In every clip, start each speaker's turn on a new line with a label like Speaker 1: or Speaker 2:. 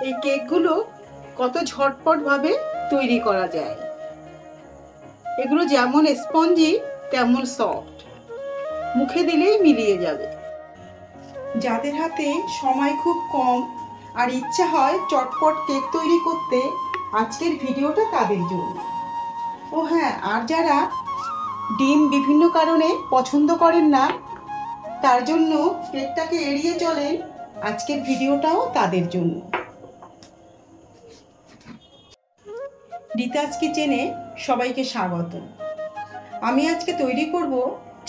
Speaker 1: এই কেকগুলো কত ঝটপটভাবে তৈরি করা যায়। এগুলো যেমন স্পঞ্জি তেমন সফট, মুখে দিলেই মিলিয়ে যাবে। যাদের হাতে সময় খুব কম আর ইচ্ছা হয় চটপট কেক তৈরি করতে, আজকের ভিডিওটা তাদের জন্য। ও হ্যাঁ, আর যারা ডিম বিভিন্ন কারণে পছন্দ করেন না, তার জন্য কেকটাকে এড়িয়ে চলেন, আজকের ভিডিওটাও তাদের জন্য। রিতাস কিচেনে সবাইকে স্বাগত। আমি আজকে তৈরি করব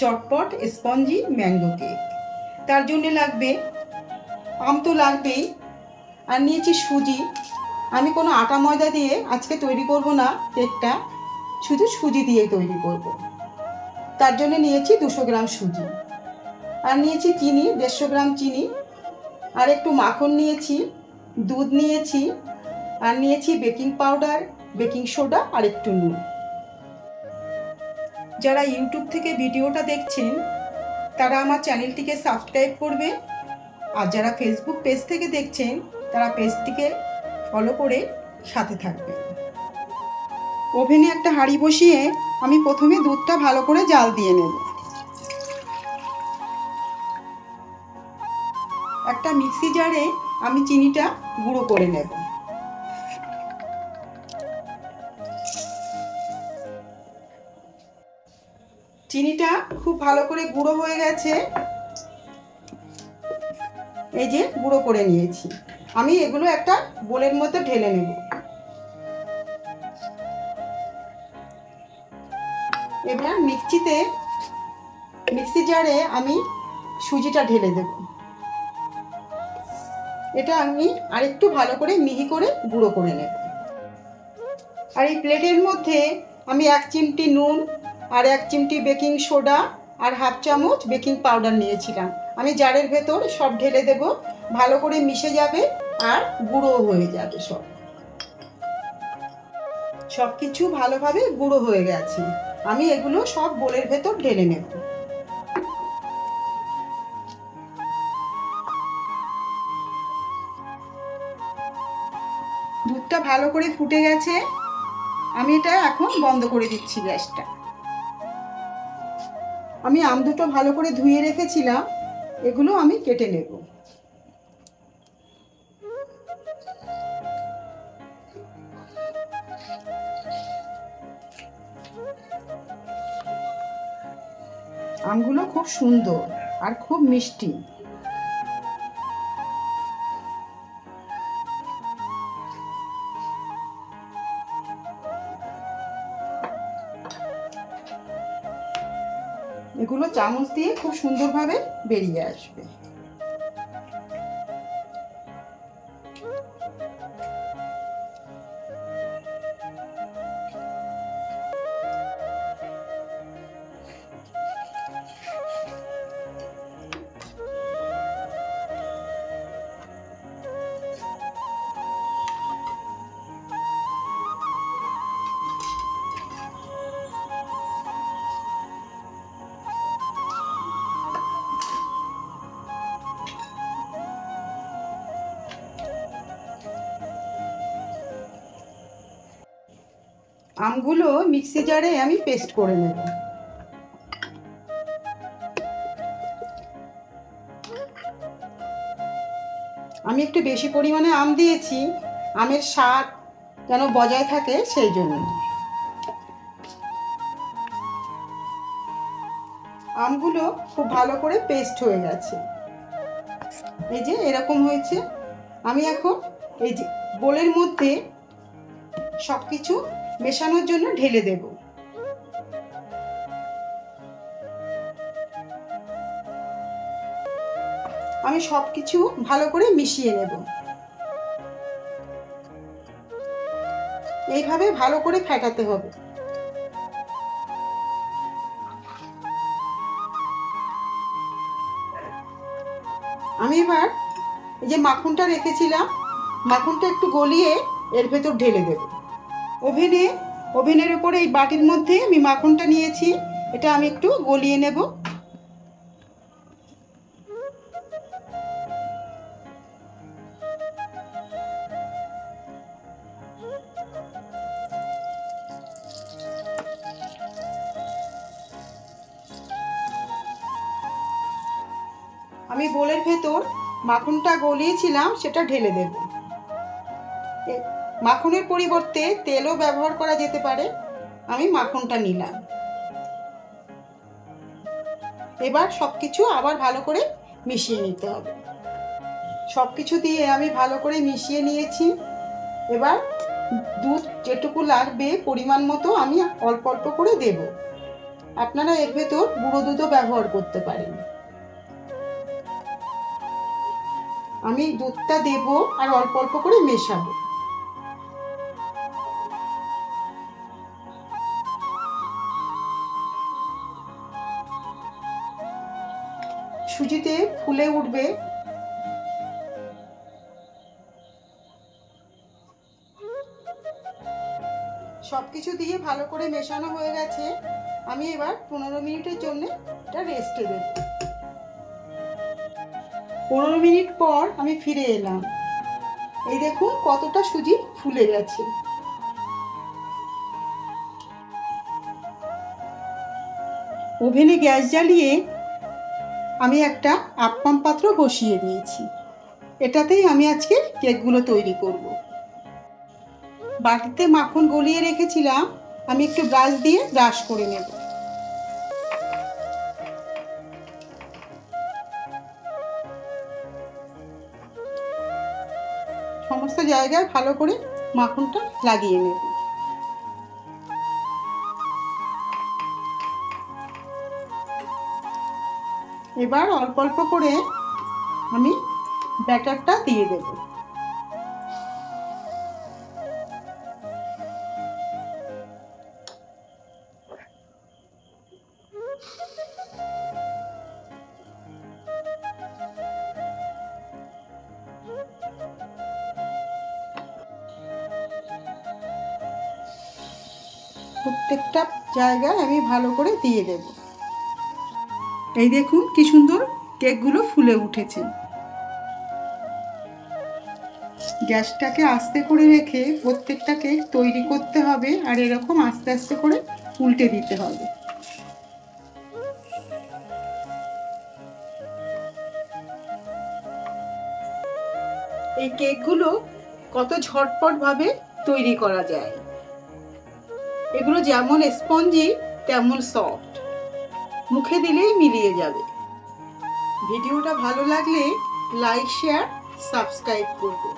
Speaker 1: চটপট স্পঞ্জি ম্যাঙ্গো কেক। তার জন্য লাগবে আম তো লাগবেই, আর নিয়েছি সুজি। আমি কোনো আটা ময়দা দিয়ে আজকে তৈরি করব না কেকটা, শুধু সুজি দিয়ে তৈরি করব। তার জন্য নিয়েছি 200 গ্রাম সুজি, আর নিয়েছি চিনি 150 গ্রাম চিনি, আর একটু মাখন নিয়েছি, দুধ নিয়েছি, আর নিয়েছি বেকিং পাউডার, বেকিং সোডা আর একটু নুন। যারা ইউটিউব থেকে ভিডিওটা দেখছেন তারা আমার চ্যানেলটিকে সাবস্ক্রাইব করবে, আর যারা ফেসবুক পেজ থেকে দেখছেন তারা পেজটিকে ফলো করে সাথে থাকবে। ওভেনে একটা হাঁড়ি বসিয়ে আমি প্রথমে দুধটা ভালো করে জাল দিয়ে নেব। একটা মিক্সি জারে আমি চিনিটা গুঁড়ো করে নেব। চিনিটা খুব ভালো করে গুঁড়ো হয়ে গেছে, এই যে গুঁড়ো করে নিয়েছি। আমি এগুলো একটা বোলের মধ্যে ঢেলে নেব। এবার মিক্সি জারে আমি সুজিটা ঢেলে দেব। এটা আমি আরেকটু ভালো করে মিহি করে গুঁড়ো করে নেব। আর এই প্লেটের মধ্যে আমি 1 চিমটি নুন আর 1 চিমটি বেকিং সোডা আর হাফ চামচ বেকিং পাউডার নিয়েছিলাম। আমি জারের ভেতর সব ঢেলে দেব, ভালো করে মিশে যাবে আর গুঁড়ো হয়ে যাবে। সব কিছু ভালোভাবে গুঁড়ো হয়ে গেছে। আমি এগুলো সব বোলের ভেতর ঢেলে নেব। দুধটা ভালো করে ফুটে গেছে, আমি এটা এখন বন্ধ করে দিচ্ছি গ্যাসটা। আমি আম দুটো ভালো করে ধুয়ে রেখেছিলাম, এগুলো আমি কেটে নেব। আমগুলো খুব সুন্দর আর খুব মিষ্টি। এগুলো চামচ দিয়ে খুব সুন্দরভাবে বেরিয়ে আসবে। আমগুলো মিক্সি জারে আমি পেস্ট করে নেব। আমি একটু বেশি পরিমাণে আম দিয়েছি, আমের স্বাদ যেন বজায় থাকে সেই জন্য। আমগুলো খুব ভালো করে পেস্ট হয়ে গেছে, এই যে এরকম হয়েছে। আমি এখন এই যে বোলের মধ্যে সব কিছু মেশানোর জন্য ঢেলে দেব। আমি সব কিছু ভালো করে মিশিয়ে নেব। এইভাবে ভালো করে ফেটাতে হবে। আমি এবার এই যে মাখনটা রেখেছিলাম, মাখনটা একটু গলিয়ে এর ভেতর ঢেলে দেব। ওভেনের উপরে এই বাটির মধ্যে আমি মাখনটা নিয়েছি, এটা আমি একটু গলিয়ে নেব। আমি বোলের ভেতর মাখনটা গলিয়েছিলাম সেটা ঢেলে দেব। মাখনের পরিবর্তে তেলও ব্যবহার করা যেতে পারে। আমি মাখনটা নিলাম। এবার সব কিছু আবার ভালো করে মিশিয়ে নিতে হবে। সব কিছু দিয়ে আমি ভালো করে মিশিয়ে নিয়েছি। এবার দুধ যেটুকু লাগবে পরিমাণ মতো আমি অল্প অল্প করে দেব। আপনারা এর ভেতর গুঁড়ো দুধও ব্যবহার করতে পারেন। আমি দুধটা দেব আর অল্প অল্প করে মেশাবো। সুজিতে ফুলে উঠবে। সবকিছু দিয়ে ভালো করে মেশানো হয়ে গেছে। আমি এবার 15 মিনিটের জন্য এটা রেস্টে দেব। 15 মিনিট পর আমি ফিরে এলাম। এই দেখুন কতটা সুজি ফুলে গেছে। ওভেনে গ্যাস জ্বালিয়ে আমি একটা আপ্পাম পাত্র বসিয়ে দিয়েছি। এটাতেই আমি আজকে কেকগুলো তৈরি করব। বাটিতে মাখন গলিয়ে রেখেছিলাম, আমি একটু ব্রাশ দিয়ে ব্রাশ করে নেব। সমস্ত জায়গায় ভালো করে মাখনটা লাগিয়ে নেব। এবার অল্প অল্প করে আমি ব্যাটারটা দিয়ে দেব। প্রত্যেকটা জায়গায় আমি ভালো করে দিয়ে দেব। এই দেখুন কি সুন্দর কেকগুলো ফুলে উঠেছে। গ্যাসটাকে আস্তে করে রেখে প্রত্যেকটা কেক তৈরি করতে হবে আর এরকম আস্তে আস্তে করে উল্টে দিতে হবে। এই কেকগুলো কত ঝটপটভাবে তৈরি করা যায়। এগুলো যেমন স্পঞ্জি তেমন সফট, মুখে দিলেই মিলিয়ে যাবে। ভিডিওটা ভালো লাগলে লাইক, শেয়ার, সাবস্ক্রাইব করবে।